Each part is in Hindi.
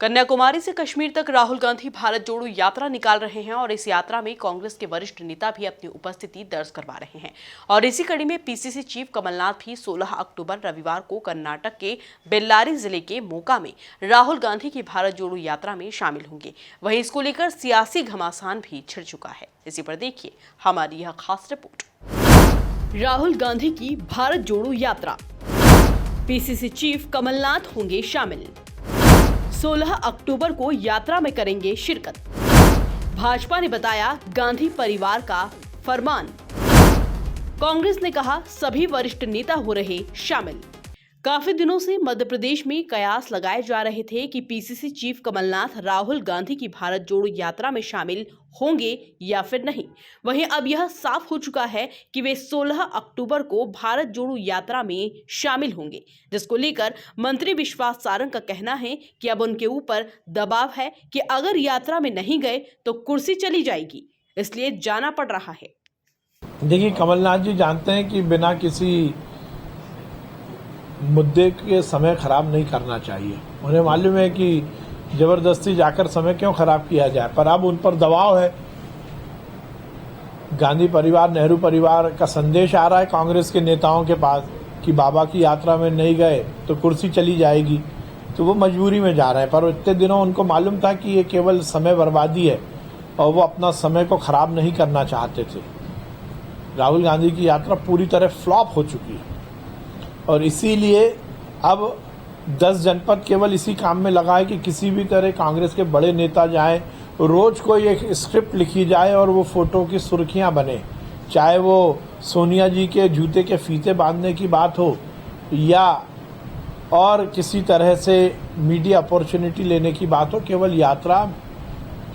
कन्याकुमारी से कश्मीर तक राहुल गांधी भारत जोड़ो यात्रा निकाल रहे हैं और इस यात्रा में कांग्रेस के वरिष्ठ नेता भी अपनी उपस्थिति दर्ज करवा रहे हैं। और इसी कड़ी में पीसीसी चीफ कमलनाथ भी 16 अक्टूबर रविवार को कर्नाटक के बेल्लारी जिले के मोका में राहुल गांधी की भारत जोड़ो यात्रा में शामिल होंगे। वहीं इसको लेकर सियासी घमासान भी छिड़ चुका है। इसी पर देखिए हमारी यह खास रिपोर्ट। राहुल गांधी की भारत जोड़ो यात्रा, पीसीसी चीफ कमलनाथ होंगे शामिल। 16 अक्टूबर को यात्रा में करेंगे शिरकत। भाजपा ने बताया गांधी परिवार का फरमान। कांग्रेस ने कहा सभी वरिष्ठ नेता हो रहे शामिल। काफी दिनों से मध्य प्रदेश में कयास लगाए जा रहे थे कि पीसीसी चीफ कमलनाथ राहुल गांधी की भारत जोड़ो यात्रा में शामिल होंगे या फिर नहीं। वहीं अब यह साफ हो चुका है कि वे 16 अक्टूबर को भारत जोड़ो यात्रा में शामिल होंगे, जिसको लेकर मंत्री विश्वास सारंग का कहना है कि अब उनके ऊपर दबाव है कि अगर यात्रा में नहीं गए तो कुर्सी चली जाएगी, इसलिए जाना पड़ रहा है। देखिए, कमलनाथ जी जानते हैं कि बिना किसी मुद्दे के समय खराब नहीं करना चाहिए। उन्हें मालूम है कि जबरदस्ती जाकर समय क्यों खराब किया जाए, पर अब उन पर दबाव है। गांधी परिवार, नेहरू परिवार का संदेश आ रहा है कांग्रेस के नेताओं के पास कि बाबा की यात्रा में नहीं गए तो कुर्सी चली जाएगी, तो वो मजबूरी में जा रहे हैं। पर इतने दिनों उनको मालूम था कि ये केवल समय बर्बादी है और वो अपना समय को खराब नहीं करना चाहते थे। राहुल गांधी की यात्रा पूरी तरह फ्लॉप हो चुकी है और इसीलिए अब 10 जनपद केवल इसी काम में लगा है कि किसी भी तरह कांग्रेस के बड़े नेता जाएं, रोज कोई एक स्क्रिप्ट लिखी जाए और वो फोटो की सुर्खियां बने, चाहे वो सोनिया जी के जूते के फीते बांधने की बात हो या और किसी तरह से मीडिया अपॉर्चुनिटी लेने की बात हो। केवल यात्रा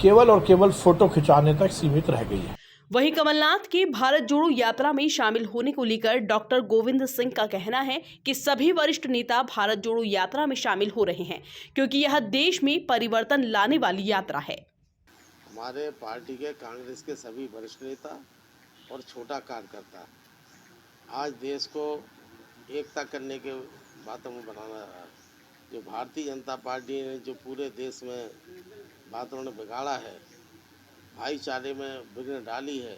केवल और केवल फोटो खिंचाने तक सीमित रह गई है। वहीं कमलनाथ की भारत जोड़ो यात्रा में शामिल होने को लेकर डॉक्टर गोविंद सिंह का कहना है कि सभी वरिष्ठ नेता भारत जोड़ो यात्रा में शामिल हो रहे हैं, क्योंकि यह देश में परिवर्तन लाने वाली यात्रा है। हमारे पार्टी के कांग्रेस के सभी वरिष्ठ नेता और छोटा कार्यकर्ता आज देश को एकता करने के वातावरण बनाना है। जो भारतीय जनता पार्टी ने जो पूरे देश में वातावरण बिगाड़ा है, भाईचारे में विघ्न डाली है,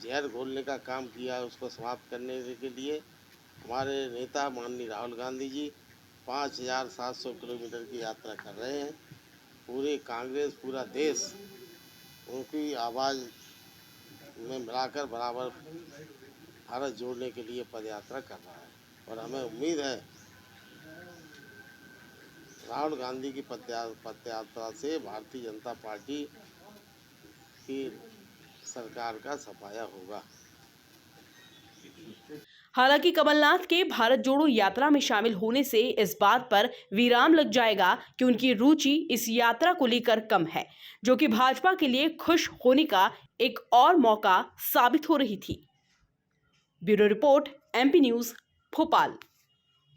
जहर घोलने का काम किया है, उसको समाप्त करने के लिए हमारे नेता माननीय राहुल गांधी जी 5700 किलोमीटर की यात्रा कर रहे हैं। पूरे कांग्रेस, पूरा देश उनकी आवाज़ में मिलाकर बराबर भारत जोड़ने के लिए पदयात्रा कर रहा है और हमें उम्मीद है राहुल गांधी की पदयात्रा से भारतीय जनता पार्टी की सरकार का सफाया होगा। हालांकि कमलनाथ के भारत जोड़ो यात्रा में शामिल होने से इस बात पर विराम लग जाएगा कि उनकी रुचि इस यात्रा को लेकर कम है, जो कि भाजपा के लिए खुश होने का एक और मौका साबित हो रही थी। Bureau report, MP news, Bhopal.